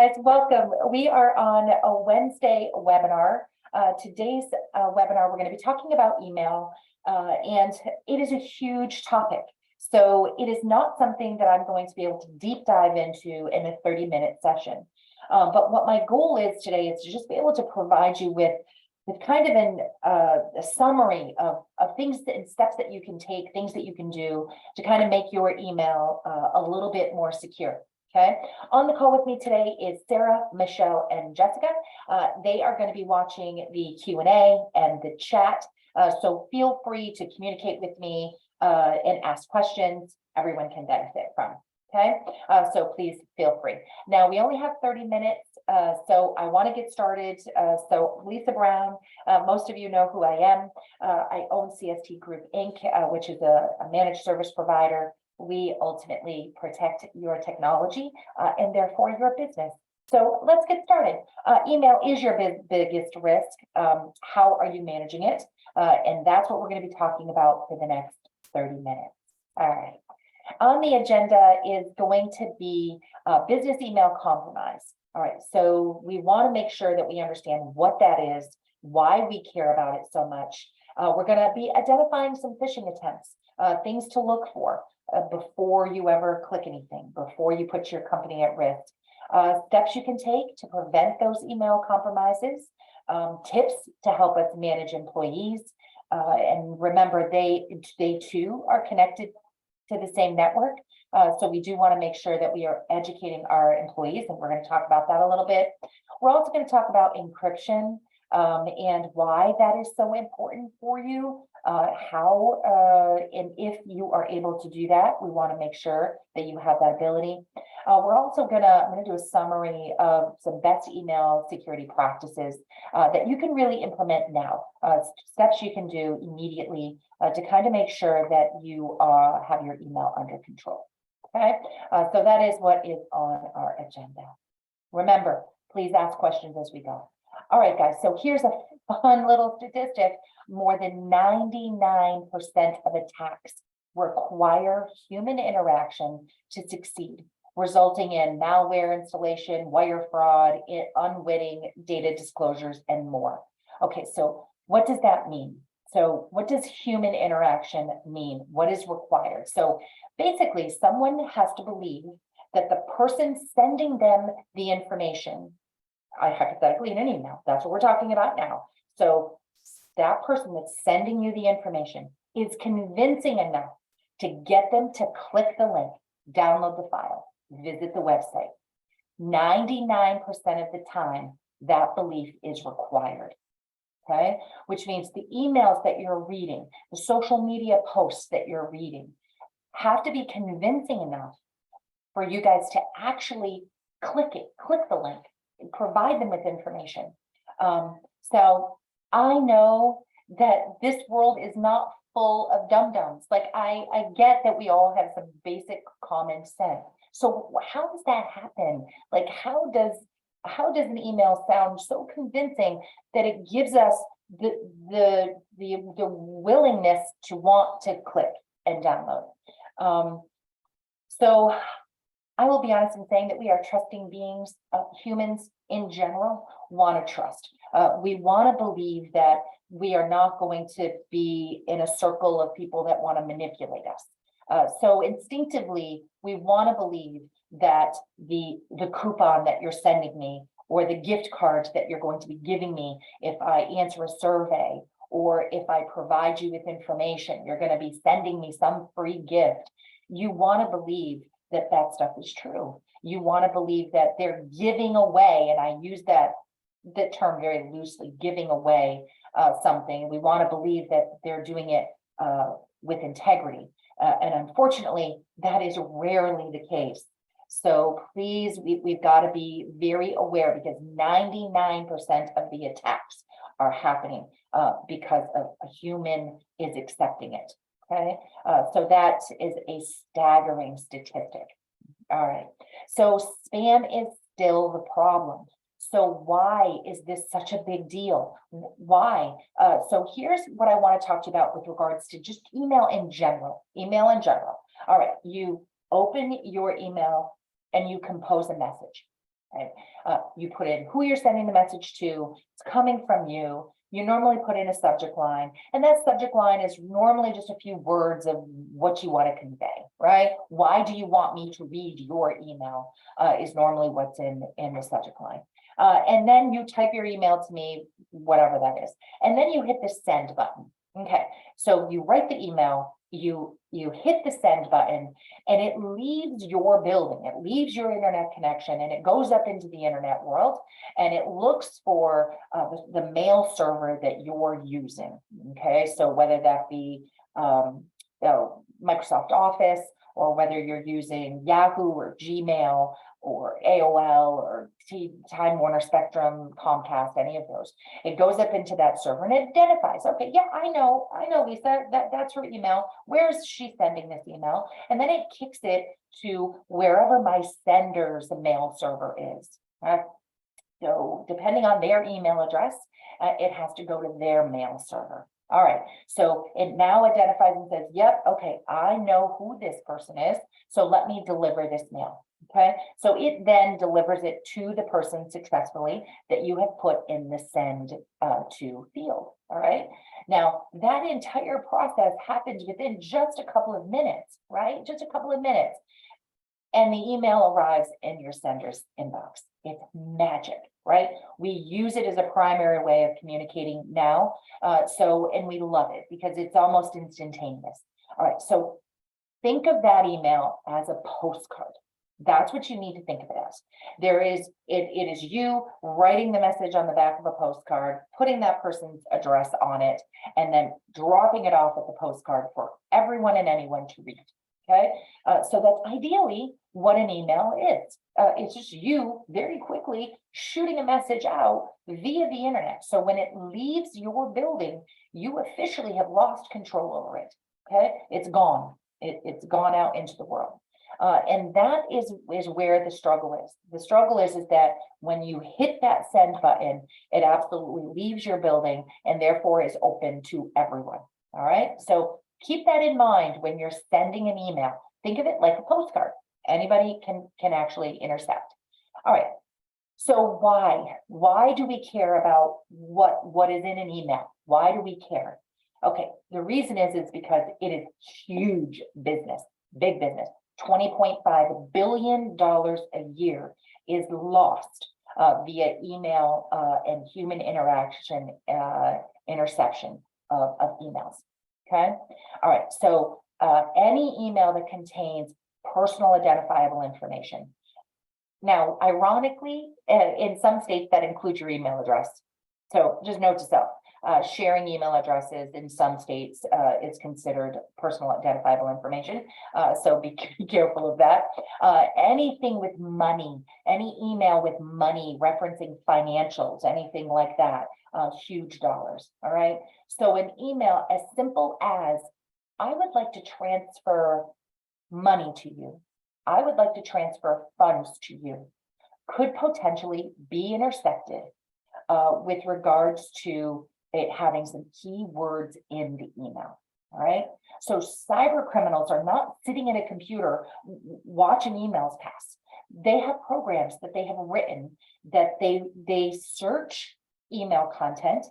guys, welcome. We are on a Wednesday webinar. Today's webinar, we're going to be talking about email, and it is a huge topic. So it is not something that I'm going to be able to deep dive into in a 30-minute session. But what my goal is today is to just be able to provide you with kind of a summary of things and steps that you can take, things that you can do to kind of make your email a little bit more secure. Okay, on the call with me today is Sarah, Michelle, and Jessica. They are going to be watching the Q&A and the chat. So feel free to communicate with me and ask questions everyone can benefit from. Okay, so please feel free. Now, we only have 30 minutes, so I want to get started. So Lisa Brown, most of you know who I am. I own CST Group Inc., which is a managed service provider. We ultimately protect your technology and therefore your business. So let's get started. Email is your biggest risk. How are you managing it? And that's what we're going to be talking about for the next 30 minutes. All right. On the agenda is going to be business email compromise. All right. So we want to make sure that we understand what that is, why we care about it so much. We're going to be identifying some phishing attempts, things to look for. Before you ever click anything, before you put your company at risk, steps you can take to prevent those email compromises, tips to help us manage employees, and remember they too are connected to the same network, so we do want to make sure that we are educating our employees, and we're going to talk about that a little bit. We're also going to talk about encryption and why that is so important for you, how and if you are able to do that. We want to make sure that you have that ability. We're also I'm going to do a summary of some best email security practices that you can really implement now, steps you can do immediately to kind of make sure that you have your email under control. Okay, so that is what is on our agenda. Remember, please ask questions as we go. All right, guys, so here's a fun little statistic. More than 99% of attacks require human interaction to succeed, resulting in malware installation, wire fraud, unwitting data disclosures, and more. Okay, so what does that mean? So what does human interaction mean? What is required? So basically, someone has to believe that the person sending them the information, hypothetically in an email, that's what we're talking about now. So that person that's sending you the information is convincing enough to get them to click the link, download the file, visit the website. 99% of the time, that belief is required. Okay, which means the emails that you're reading, the social media posts that you're reading have to be convincing enough for you guys to actually click the link, provide them with information. So I know that this world is not full of dum-dums. Like I get that we all have some basic common sense. So how does that happen? Like how does an email sound so convincing that it gives us the willingness to want to click and download? So I will be honest in saying that we are trusting beings. Humans in general want to trust. We want to believe that we are not going to be in a circle of people that want to manipulate us. So instinctively, we want to believe that the coupon that you're sending me or the gift card that you're going to be giving me if I answer a survey or if I provide you with information, you're going to be sending me some free gift. You want to believe that stuff is true. You want to believe that they're giving away, and I use that term very loosely, giving away something. We want to believe that they're doing it with integrity. And unfortunately, that is rarely the case. So please, we've got to be very aware because 99% of the attacks are happening because of a human is accepting it. Okay, so that is a staggering statistic. All right, so spam is still the problem. So why is this such a big deal? Why? So here's what I want to talk to you about with regards to just email in general. Email in general. All right, you open your email and you compose a message. Okay. You put in who you're sending the message to, it's coming from you. You normally put in a subject line, and that subject line is normally just a few words of what you want to convey, right? Why do you want me to read your email is normally what's in the subject line. And then you type your email to me, whatever that is. And then you hit the send button. Okay, so you write the email, you hit the send button, and it leaves your building, it leaves your internet connection, and it goes up into the internet world, and it looks for the mail server that you're using. Okay, so whether that be Microsoft Office, or whether you're using Yahoo or Gmail or AOL or Time Warner Spectrum, Comcast, any of those. It goes up into that server and it identifies, okay, yeah, I know, Lisa, that's her email. Where is she sending this email? And then it kicks it to wherever my sender's mail server is. So depending on their email address, it has to go to their mail server. All right, so it now identifies and says, yep, okay, I know who this person is, so let me deliver this mail. Okay, so it then delivers it to the person successfully that you have put in the send to field. All right, now that entire process happens within just a couple of minutes, right? Just a couple of minutes. And the email arrives in your sender's inbox. It's magic, right? We use it as a primary way of communicating now. And we love it because it's almost instantaneous. All right, so think of that email as a postcard. That's what you need to think of it as. It is you writing the message on the back of a postcard, putting that person's address on it, and then dropping it off at the postcard for everyone and anyone to read. Okay, so that's ideally what an email is. It's just you very quickly shooting a message out via the internet. So when it leaves your building, you officially have lost control over it. Okay, it's gone. It's gone out into the world. And that is where the struggle is. The struggle is that when you hit that send button, it absolutely leaves your building and therefore is open to everyone. All right, so keep that in mind when you're sending an email. Think of it like a postcard. Anybody can actually intercept. All right, so why do we care about what is in an email? Why do we care? Okay, the reason is because it is huge business, big business. $20.5 billion a year is lost via email and human interaction interception of emails. Okay, all right, so any email that contains personal identifiable information. Now, ironically, in some states that includes your email address. So just note to self, sharing email addresses in some states is considered personal identifiable information. So be careful of that. Anything with money, any email with money referencing financials, anything like that, huge dollars. All right. So an email as simple as, I would like to transfer money to you. I would like to transfer funds to you, could potentially be intercepted with regards to it having some keywords in the email. All right. So cyber criminals are not sitting at a computer watching emails pass. They have programs that they have written that they search email content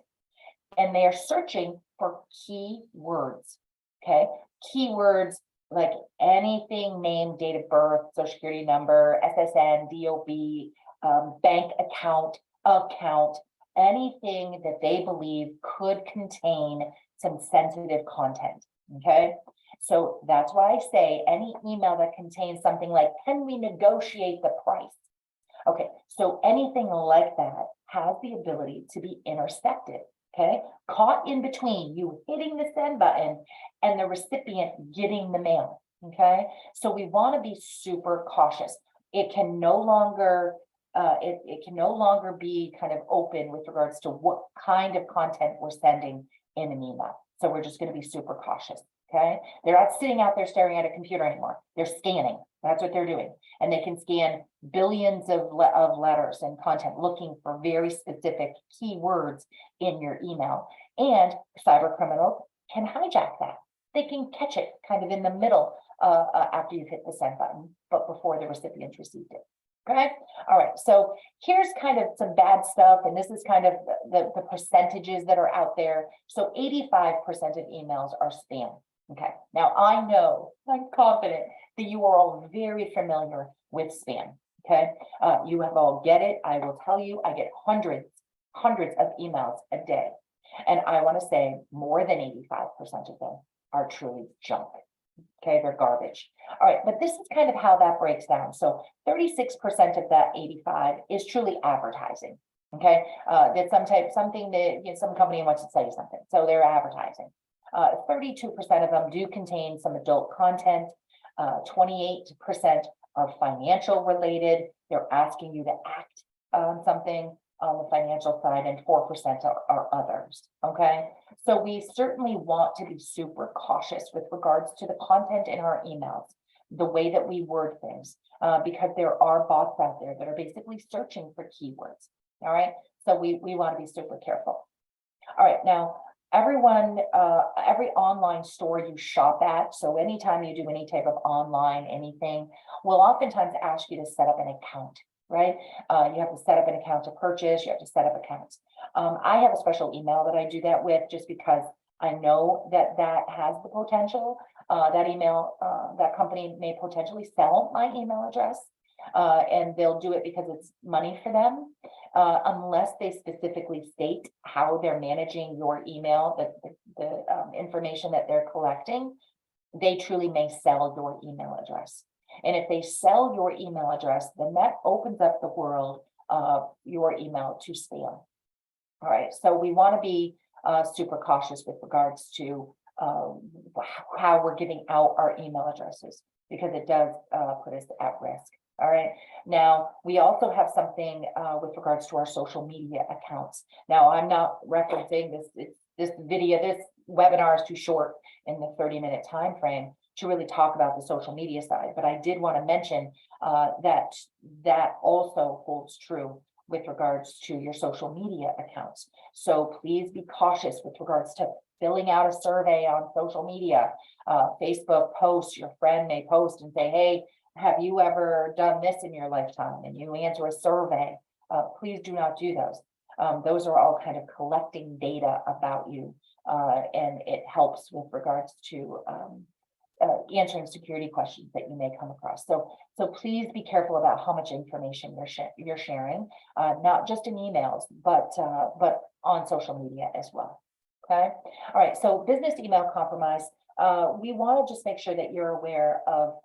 and they are searching for keywords. Okay. Keywords like anything named, date of birth, social security number, SSN, DOB, bank account, anything that they believe could contain some sensitive content. Okay, so that's why I say any email that contains something like, can we negotiate the price? Okay, so anything like that has the ability to be intercepted. Okay, caught in between you hitting the send button and the recipient getting the mail. Okay, so we want to be super cautious. It can no longer it can no longer be kind of open with regards to what kind of content we're sending in an email. So we're just going to be super cautious. Okay, they're not sitting out there staring at a computer anymore. They're scanning. That's what they're doing, and they can scan billions of letters and content looking for very specific keywords in your email. And cyber criminals can hijack that. They can catch it kind of in the middle after you've hit the send button, but before the recipient's received it. Okay, all right, so here's kind of some bad stuff, and this is kind of the percentages that are out there. So 85% of emails are spam. Okay, now I know, I'm confident that you are all very familiar with spam. Okay, you have all get it. I will tell you, I get hundreds of emails a day. And I want to say more than 85% of them are truly junk. Okay, they're garbage. All right, but this is kind of how that breaks down. So 36% of that 85 is truly advertising. Okay, that's something that, you know, some company wants to sell you something, so they're advertising. 32% of them do contain some adult content. 28% are financial related. They're asking you to act on something on the financial side, and 4% are others. Okay, so we certainly want to be super cautious with regards to the content in our emails, the way that we word things, because there are bots out there that are basically searching for keywords. All right, so we want to be super careful. All right, now everyone, every online store you shop at, so anytime you do any type of online anything, will oftentimes ask you to set up an account. Right? You have to set up an account to purchase, you have to set up accounts. I have a special email that I do that with, just because I know that that has the potential. That email, that company may potentially sell my email address, and they'll do it because it's money for them, unless they specifically state how they're managing your email, the information that they're collecting. They truly may sell your email address. And if they sell your email address, then that opens up the world of your email to spam. All right, so we want to be super cautious with regards to how we're giving out our email addresses, because it does put us at risk. All right, now we also have something with regards to our social media accounts. Now, I'm not referencing this video, this webinar is too short in the 30-minute time frame to really talk about the social media side, but I did want to mention that also holds true with regards to your social media accounts. So please be cautious with regards to filling out a survey on social media. Facebook posts, your friend may post and say, hey, have you ever done this in your lifetime? And you answer a survey. Please do not do those. Those are all kind of collecting data about you, and it helps with regards to answering security questions that you may come across. So please be careful about how much information you're sharing, not just in emails, but on social media as well. Okay. All right. So business email compromise. We want to just make sure that you're aware of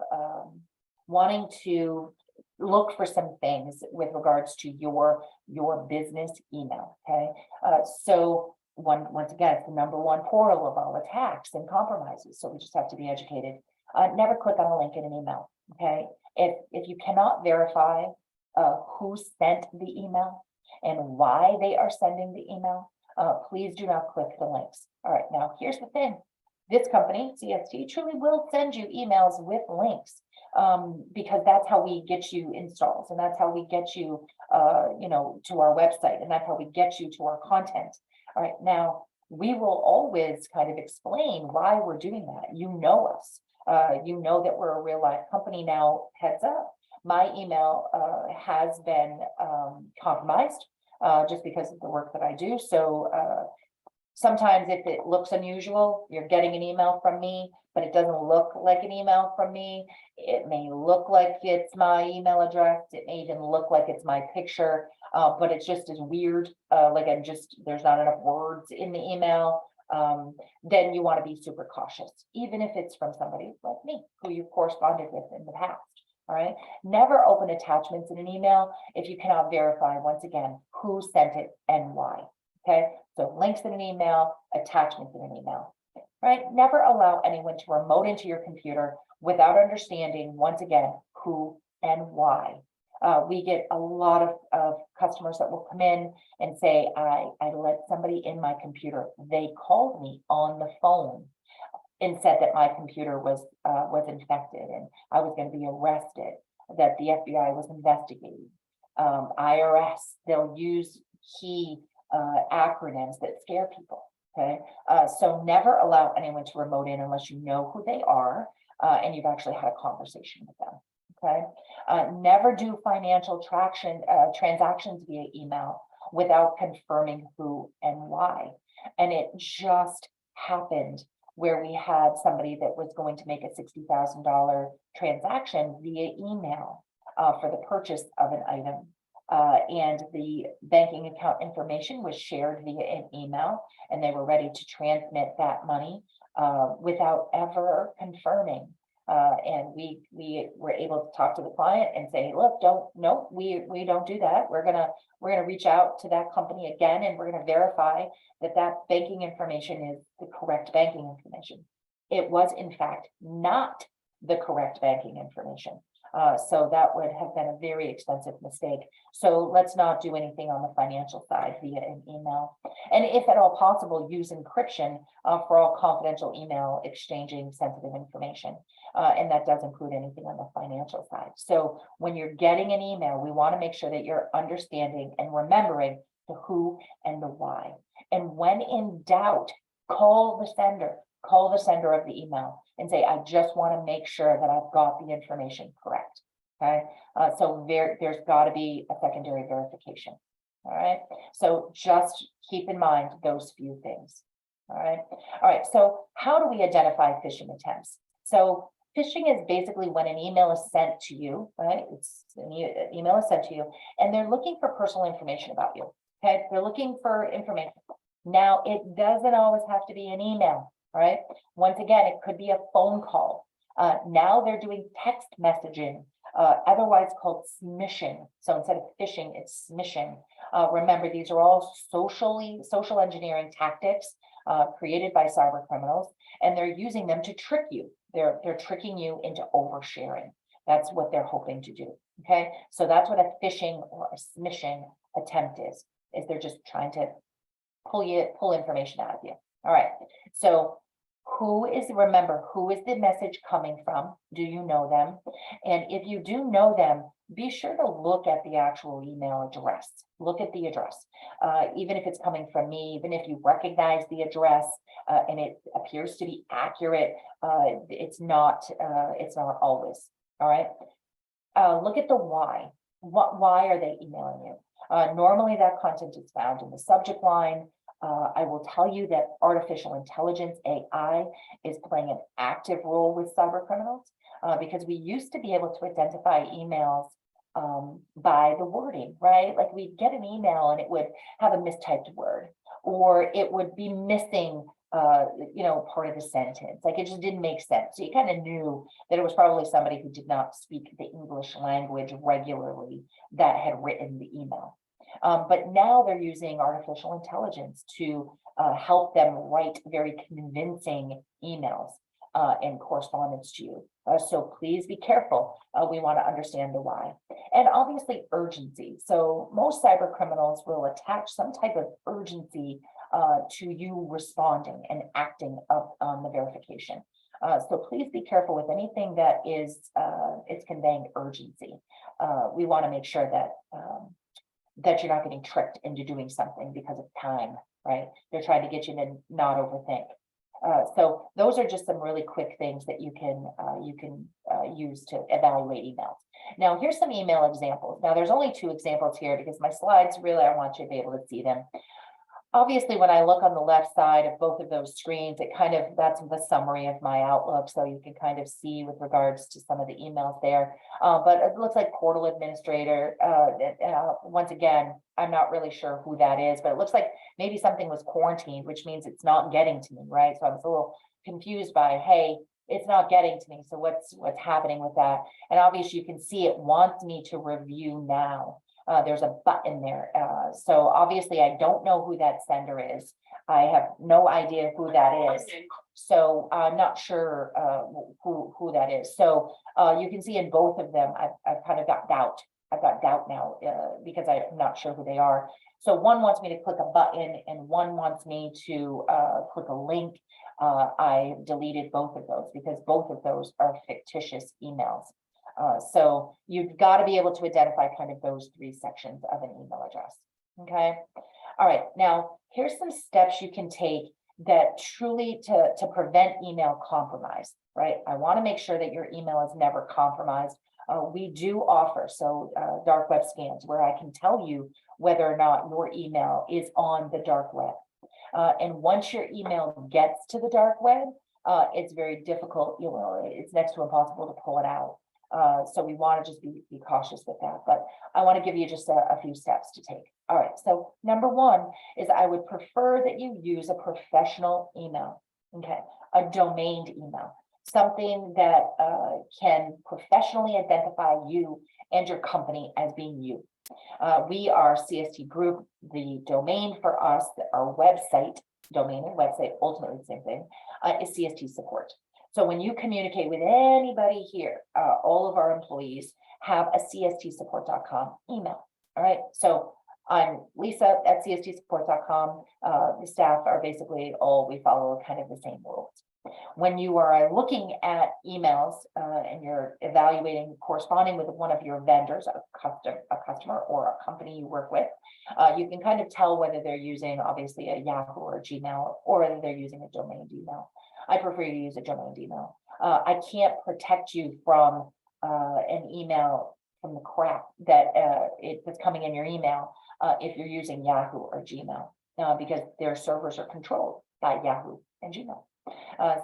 wanting to look for some things with regards to your business email. Okay. So once again, it's the #1 portal of all attacks and compromises. So we just have to be educated. Never click on a link in an email. Okay. If you cannot verify who sent the email and why they are sending the email, please do not click the links. All right. Now, here's the thing. This company, CST, truly will send you emails with links, because that's how we get you installs, and that's how we get you, to our website, and that's how we get you to our content. All right, now we will always kind of explain why we're doing that. You know us, you know that we're a real life company. Now, heads up, my email has been compromised just because of the work that I do. So sometimes if it looks unusual, you're getting an email from me, but it doesn't look like an email from me. It may look like it's my email address. It may even look like it's my picture, but it's just as weird. There's not enough words in the email. Then you want to be super cautious, even if it's from somebody like me who you've corresponded with in the past. All right. Never open attachments in an email if you cannot verify, once again, who sent it and why. Okay. So links in an email, attachments in an email. Right? Never allow anyone to remote into your computer without understanding, once again, who and why. We get a lot of customers that will come in and say, I let somebody in my computer. They called me on the phone and said that my computer was infected and I was going to be arrested, that the FBI was investigating. IRS, they'll use key acronyms that scare people. Okay, so never allow anyone to remote in unless you know who they are and you've actually had a conversation with them. okay? Never do financial transactions via email without confirming who and why. And it just happened where we had somebody that was going to make a $60,000 transaction via email for the purchase of an item. And the banking account information was shared via an email, and they were ready to transmit that money without ever confirming. And we were able to talk to the client and say, look, we don't do that. We're gonna reach out to that company again, and we're gonna verify that banking information is the correct banking information. It was in fact not the correct banking information. So that would have been a very expensive mistake. So let's not do anything on the financial side via an email. And if at all possible, use encryption for all confidential email exchanging sensitive information. And that does include anything on the financial side. So when you're getting an email, we want to make sure that you're understanding and remembering the who and the why. And when in doubt, call the sender of the email and say, I just want to make sure that I've got the information correct. Okay. So there's got to be a secondary verification. All right. So just keep in mind those few things. All right. All right. So how do we identify phishing attempts? So phishing is basically when an email is sent to you, right? It's an email is sent to you, and they're looking for personal information about you. Okay. They're looking for information. Now, it doesn't always have to be an email. Right. Once again, it could be a phone call. Now they're doing text messaging, otherwise called smishing. So instead of phishing, it's smishing. Remember, these are all social engineering tactics created by cyber criminals, and they're using them to trick you. They're tricking you into oversharing. That's what they're hoping to do. Okay, so that's what a phishing or a smishing attempt is they're just trying to pull information out of you. All right. So remember, who is the message coming from? Do you know them? And if you do know them, be sure to look at the actual email address. Look at the address. Even if it's coming from me, even if you recognize the address and it appears to be accurate, it's not always. All right. Look at the why. Why are they emailing you? Normally that content is found in the subject line. I will tell you that artificial intelligence, AI, is playing an active role with cyber criminals because we used to be able to identify emails by the wording, right? Like we'd get an email and it would have a mistyped word, or it would be missing, part of the sentence. Like it just didn't make sense. So you kind of knew that it was probably somebody who did not speak the English language regularly that had written the email. But now they're using artificial intelligence to help them write very convincing emails and correspondence to you. So please be careful. We want to understand the why. And obviously urgency. So most cyber criminals will attach some type of urgency to you responding and acting up on the verification. So please be careful with anything that is it's conveying urgency. We want to make sure that you're not getting tricked into doing something because of time, right? They're trying to get you to not overthink. So those are just some really quick things that you can use to evaluate emails. Now, here's some email examples. Now, there's only 2 examples here because my slides, really, I want you to be able to see them. Obviously, when I look on the left side of both of those screens, that's the summary of my Outlook. So you can kind of see with regards to some of the emails there. But it looks like portal administrator. Once again, I'm not really sure who that is, but it looks like maybe something was quarantined, which means it's not getting to me, right? So I was a little confused by, hey, it's not getting to me. So what's happening with that? And obviously, you can see it wants me to review now. There's a button there. So obviously I don't know who that sender is. I have no idea who that is. So I'm not sure who that is. So you can see in both of them, I've kind of got doubt. I've got doubt now because I'm not sure who they are. So one wants me to click a button and one wants me to click a link. I deleted both of those because both of those are fictitious emails. So you've got to be able to identify kind of those 3 sections of an email address. Okay. All right. Now, here's some steps you can take that truly to prevent email compromise, right? I want to make sure that your email is never compromised. We do offer dark web scans where I can tell you whether or not your email is on the dark web. And once your email gets to the dark web, it's very difficult, it's next to impossible to pull it out. So we want to just be cautious with that. But I want to give you just a few steps to take. All right, so number one is I would prefer that you use a professional email, okay, a domained email, something that can professionally identify you and your company as being you. We are CST Group. The domain for us, our website, domain and website, ultimately the same thing, is CST support. So when you communicate with anybody here, all of our employees have a cstsupport.com email. All right. So I'm Lisa at cstsupport.com. The staff are basically we follow kind of the same rules. When you are looking at emails and you're evaluating, corresponding with one of your vendors, a customer or a company you work with, you can kind of tell whether they're using obviously a Yahoo or a Gmail, or whether they're using a domained email. I prefer you use a domained email. I can't protect you from an email, from the crap that's coming in your email if you're using Yahoo or Gmail, because their servers are controlled by Yahoo and Gmail.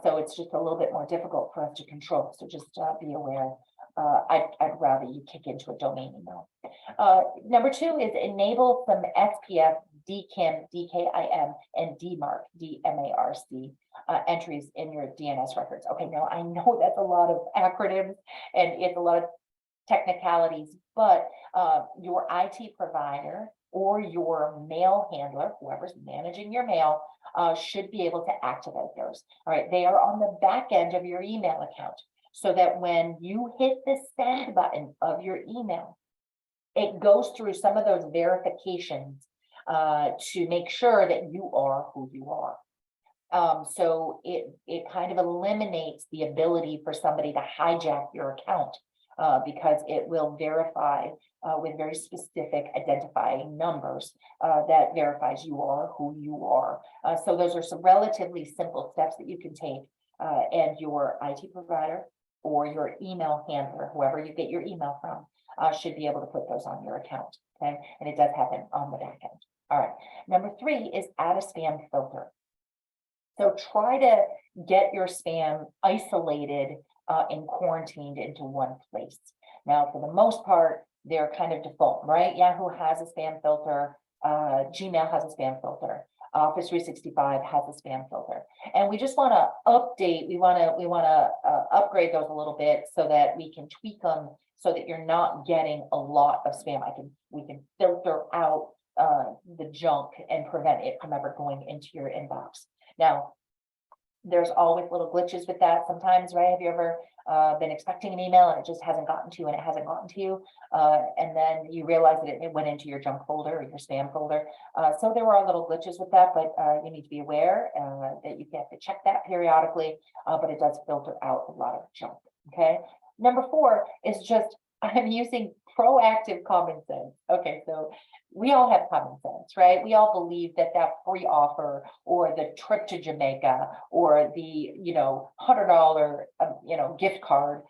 So it's just a little bit more difficult for us to control. So just be aware. I'd rather you kick into a domain email. Number two is enable some SPF, DKIM, DKIM, and DMARC, DMARC entries in your DNS records. Okay, now I know that's a lot of acronyms and it's a lot of technicalities, but your IT provider or your mail handler, whoever's managing your mail, should be able to activate those. All right, they are on the back end of your email account, so that when you hit the send button of your email, it goes through some of those verifications to make sure that you are who you are. So it kind of eliminates the ability for somebody to hijack your account because it will verify with very specific identifying numbers that verifies you are who you are. So those are some relatively simple steps that you can take, and your IT provider or your email handler, whoever you get your email from, should be able to put those on your account. Okay, and it does happen on the back end. All right, number three is add a spam filter. So try to get your spam isolated and quarantined into one place. Now, for the most part, they're kind of default, right? Yahoo has a spam filter, Gmail has a spam filter, Office 365 has a spam filter, and we just want to update. We want to upgrade those a little bit so that we can tweak them so that you're not getting a lot of spam. We can filter out the junk and prevent it from ever going into your inbox. Now, there's always little glitches with that sometimes, right? Have you ever been expecting an email and it just hasn't gotten to you and it hasn't gotten to you? And then you realize that it went into your junk folder or your spam folder. So there were little glitches with that, but you need to be aware that you have to check that periodically, but it does filter out a lot of junk, okay? Number four is just, I'm using proactive common sense. Okay, so we all have common sense, right? We all believe that free offer or the trip to Jamaica or the, $100, gift card,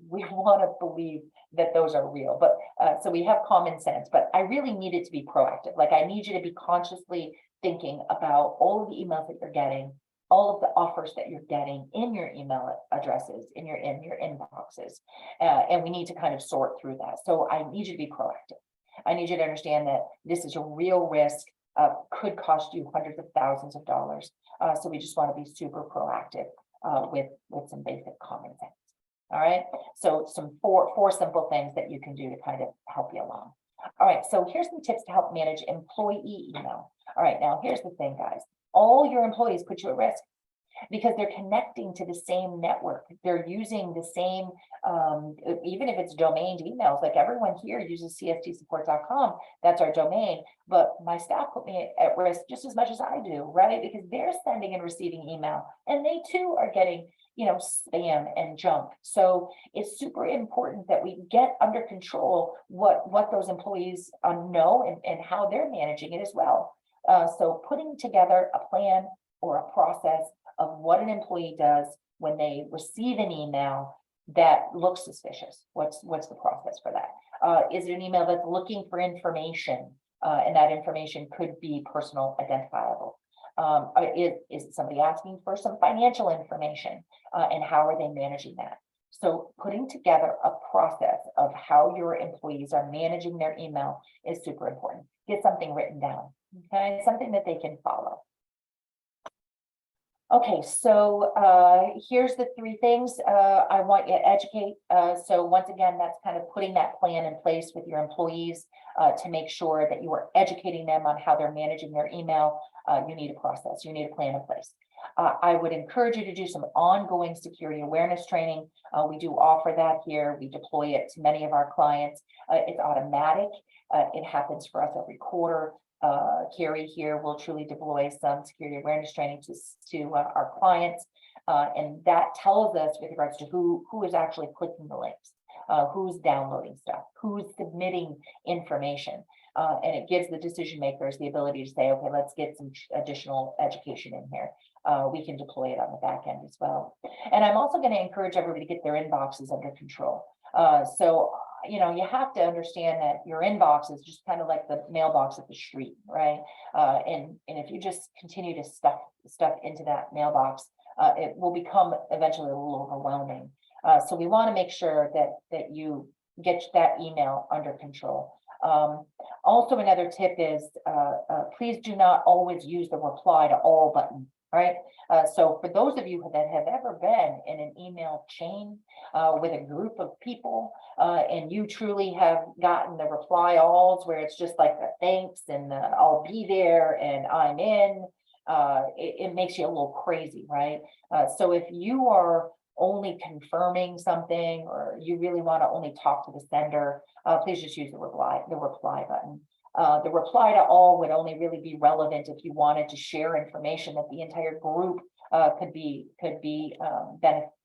we want to believe that those are real. But so we have common sense, but I really need it to be proactive. Like, I need you to be consciously thinking about all of the emails that you're getting, all of the offers that you're getting in your email addresses, in your inboxes, and we need to kind of sort through that. So I need you to be proactive. I need you to understand that this is a real risk, could cost you hundreds of thousands of dollars. So we just want to be super proactive with some basic common sense. All right. So some four simple things that you can do to kind of help you along. All right. So here's some tips to help manage employee email. All right. Now, here's the thing, guys. All your employees put you at risk because they're connecting to the same network. They're using the same, even if it's domained emails, like everyone here uses cstsupport.com, that's our domain, but my staff put me at risk just as much as I do, right? Because they're sending and receiving email and they too are getting, spam and junk. So it's super important that we get under control what those employees know and how they're managing it as well. So putting together a plan or a process of what an employee does when they receive an email that looks suspicious? What's the process for that? Is it an email that's looking for information, and that information could be personal identifiable? Is it somebody asking for some financial information, and how are they managing that? So putting together a process of how your employees are managing their email is super important. Get something written down, okay? Something that they can follow. Okay, so here's the three things I want you to educate. So once again, that's kind of putting that plan in place with your employees to make sure that you are educating them on how they're managing their email. You need a process, you need a plan in place. I would encourage you to do some ongoing security awareness training. We do offer that here. We deploy it to many of our clients. It's automatic. It happens for us every quarter. Carrie here will truly deploy some security awareness training to our clients. And that tells us with regards to who is actually clicking the links, who's downloading stuff, who's submitting information. And it gives the decision makers the ability to say, okay, let's get some additional education in here. We can deploy it on the back end as well. And I'm also going to encourage everybody to get their inboxes under control. So you know, you have to understand that your inbox is just kind of like the mailbox at the street, right? And if you just continue to stuff into that mailbox, it will become eventually a little overwhelming. So we want to make sure that you get that email under control. Also, another tip is please do not always use the reply to all button. Right. So for those of you that have ever been in an email chain with a group of people, and you truly have gotten the reply alls where it's just like the thanks and the, I'll be there and I'm in, it makes you a little crazy, right? So if you are only confirming something, or you really want to only talk to the sender, please just use the reply button. The reply to all would only really be relevant if you wanted to share information that the entire group could be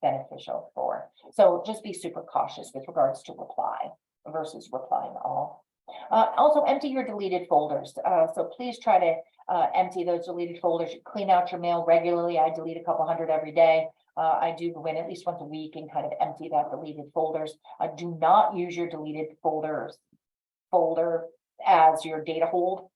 beneficial for. So just be super cautious with regards to reply versus replying all. Also empty your deleted folders. So please try to empty those deleted folders. You clean out your mail regularly. I delete a couple hundred every day. I do go in at least once a week and kind of empty that deleted folders. Do not use your deleted folder as your data hold.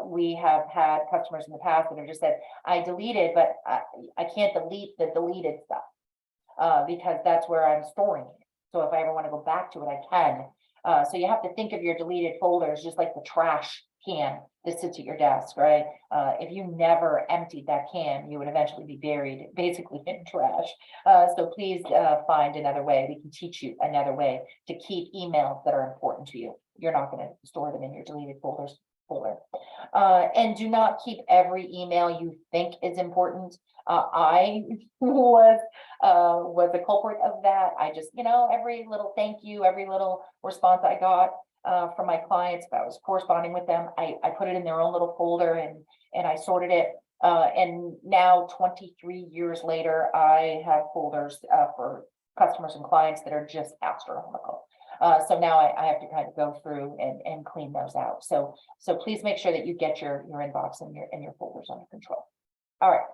We have had customers in the past that have just said, I deleted, but I can't delete the deleted stuff because that's where I'm storing it. So if I ever want to go back to it, I can. So you have to think of your deleted folders just like the trash can that sits at your desk, right? If you never emptied that can, you would eventually be buried basically in trash. So please find another way. We can teach you another way to keep emails that are important to you. You're not going to store them in your deleted folders folder. And do not keep every email you think is important. I was the culprit of that. I just, you know, every little thank you, every little response I got from my clients, if I was corresponding with them, I put it in their own little folder and I sorted it. And now 23 years later, I have folders for customers and clients that are just astronomical. So now I have to kind of go through and clean those out. So please make sure that you get your inbox and your folders under control. All right.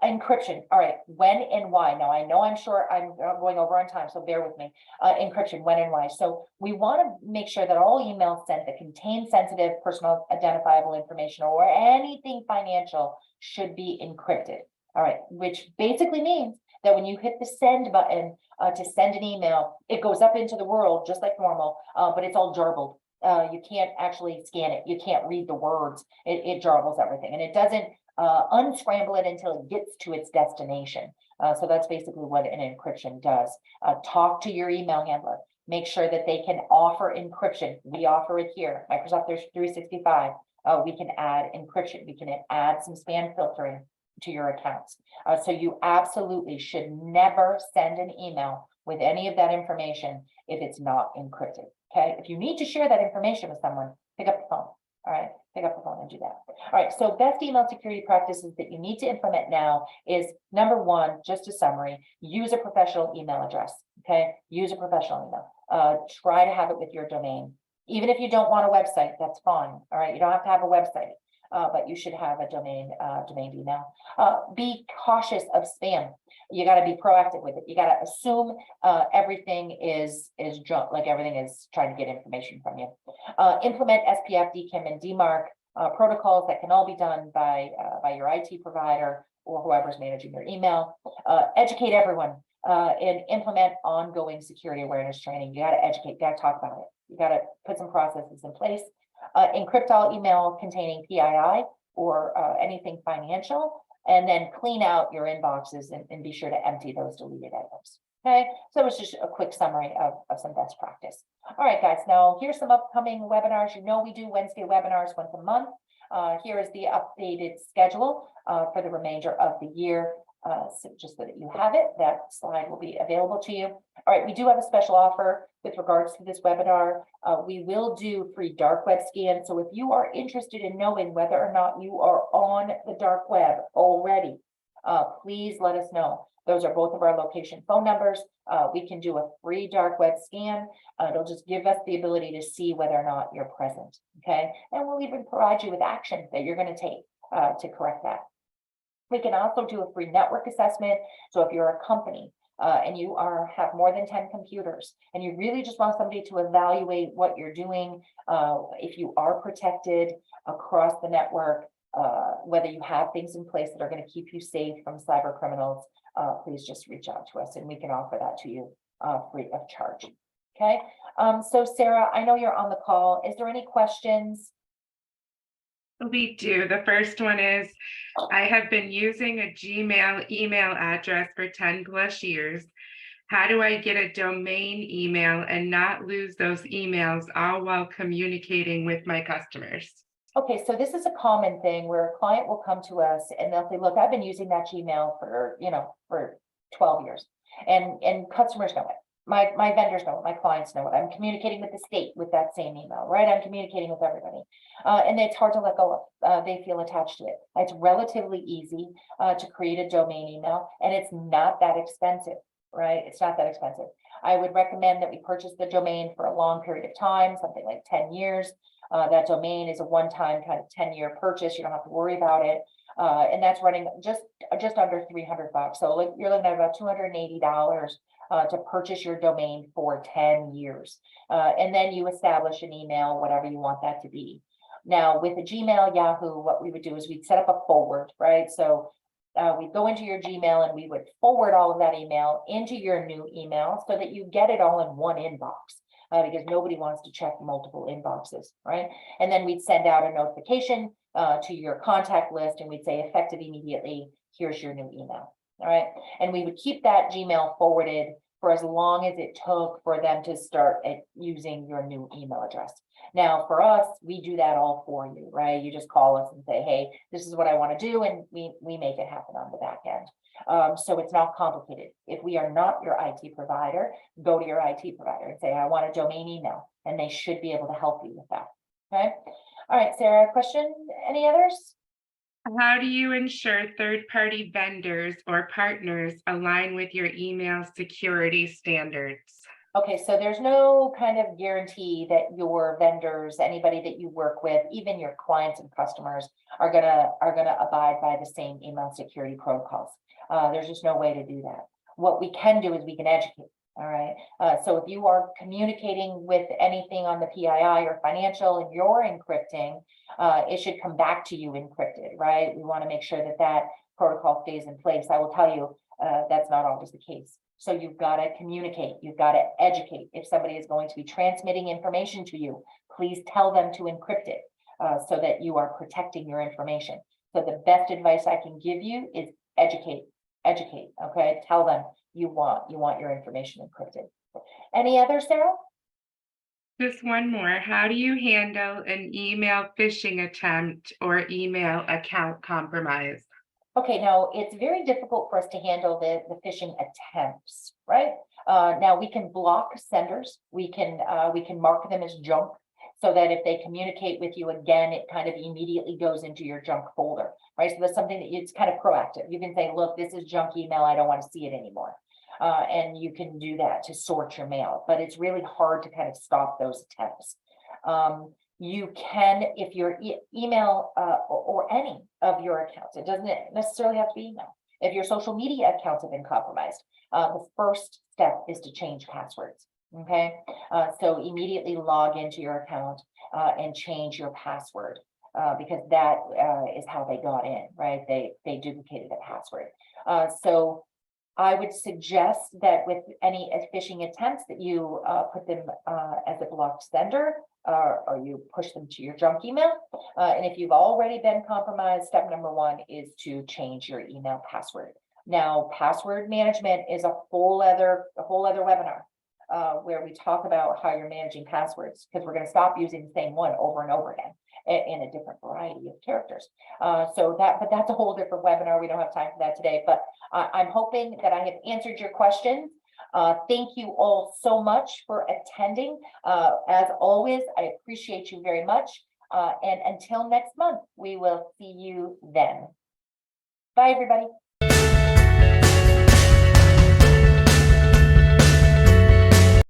Encryption. All right. When and why? Now, I know I'm sure I'm going over on time, so bear with me. Encryption, when and why. So we want to make sure that all emails sent that contain sensitive personal identifiable information or anything financial should be encrypted. All right. Which basically means that when you hit the send button to send an email, it goes up into the world just like normal, but it's all jarbled. You can't actually scan it. You can't read the words. It jarbles everything, and it doesn't unscramble it until it gets to its destination. So that's basically what an encryption does. Talk to your email handler. Make sure that they can offer encryption. We offer it here. Microsoft 365. We can add encryption. We can add some spam filtering to your accounts. So you absolutely should never send an email with any of that information if it's not encrypted. Okay. If you need to share that information with someone, pick up the phone. All right. Pick up the phone and do that. All right. So best email security practices that you need to implement now is number one, just a summary, use a professional email address. Okay. Use a professional email. Try to have it with your domain. Even if you don't want a website, that's fine. All right. You don't have to have a website. but you should have a domain email. Be cautious of spam. You got to be proactive with it. You got to assume everything is junk, like everything is trying to get information from you. Implement SPF, DKIM, and DMARC protocols that can all be done by your IT provider or whoever's managing your email. Educate everyone and implement ongoing security awareness training. You got to educate, you got to talk about it. You got to put some processes in place. Encrypt all email containing PII or anything financial, and then clean out your inboxes and be sure to empty those deleted items. Okay, so it's just a quick summary of some best practice. All right, guys, now here's some upcoming webinars. You know we do Wednesday webinars once a month. Here is the updated schedule for the remainder of the year. So just so that you have it, that slide will be available to you. All right, we do have a special offer with regards to this webinar. We will do free dark web scan. So if you are interested in knowing whether or not you are on the dark web already, please let us know. Those are both of our location phone numbers. We can do a free dark web scan. It'll just give us the ability to see whether or not you're present, okay? And we'll even provide you with action that you're going to take to correct that. We can also do a free network assessment. So if you're a company and you have more than 10 computers and you really just want somebody to evaluate what you're doing, if you are protected across the network, whether you have things in place that are going to keep you safe from cyber criminals, please just reach out to us and we can offer that to you free of charge. Okay. So Sarah, I know you're on the call. Is there any questions? We do. The first one is, I have been using a Gmail email address for 10 plus years. How do I get a domain email and not lose those emails, all while communicating with my customers? Okay, so this is a common thing where a client will come to us and they'll say, look, I've been using that Gmail for 12 years, and customers know it. My vendors know it, my clients know it. I'm communicating with the state with that same email, right? I'm communicating with everybody. And it's hard to let go of. They feel attached to it. It's relatively easy to create a domain email, and it's not that expensive, right? It's not that expensive. I would recommend that we purchase the domain for a long period of time, something like 10 years. That domain is a one-time kind of 10-year purchase. You don't have to worry about it. And that's running just under $300. So you're looking at about $280 to purchase your domain for 10 years. And then you establish an email, whatever you want that to be. Now with a Gmail, Yahoo, what we would do is we'd set up a forward, right? So we'd go into your Gmail and we would forward all of that email into your new email so that you get it all in one inbox. Because nobody wants to check multiple inboxes, right? And then we'd send out a notification to your contact list and we'd say effective immediately, here's your new email, all right? And we would keep that Gmail forwarded for as long as it took for them to start using your new email address. Now for us, we do that all for you, right? You just call us and say, hey, this is what I want to do, and we make it happen on the back end. So it's not complicated. If we are not your IT provider, go to your IT provider and say, I want a domain email, and they should be able to help you with that. Okay. All right, Sarah, question? Any others? How do you ensure third-party vendors or partners align with your email security standards? Okay, so there's no kind of guarantee that your vendors, anybody that you work with, even your clients and customers, are gonna abide by the same email security protocols. There's just no way to do that. What we can do is we can educate. All right. So if you are communicating with anything on the PII or financial and you're encrypting, it should come back to you encrypted, right? We want to make sure that that protocol stays in place. I will tell you that's not always the case. So you've got to communicate, you've got to educate. If somebody is going to be transmitting information to you, please tell them to encrypt it so that you are protecting your information. So the best advice I can give you is educate, okay? Tell them you want your information encrypted. Any other, Sarah? Just one more. How do you handle an email phishing attempt or email account compromise? Okay, now it's very difficult for us to handle the phishing attempts, right? Now we can block senders. We can mark them as junk so that if they communicate with you again, it kind of immediately goes into your junk folder, right? So that's something that it's kind of proactive. You can say, look, this is junk email. I don't want to see it anymore. And you can do that to sort your mail, but it's really hard to kind of stop those attempts. You can, if your email or any of your accounts, it doesn't necessarily have to be email. If your social media accounts have been compromised, the first step is to change passwords. Okay, so immediately log into your account and change your password, because that is how they got in, right? They duplicated a password. So I would suggest that with any phishing attempts that you put them as a blocked sender, or you push them to your junk email. And if you've already been compromised, step number one is to change your email password. Now, password management is a whole other webinar where we talk about how you're managing passwords, because we're going to stop using the same one over and over again in a different variety of characters. But that's a whole different webinar. We don't have time for that today, but I'm hoping that I have answered your questions. Thank you all so much for attending. As always, I appreciate you very much. And until next month, we will see you then. Bye, everybody.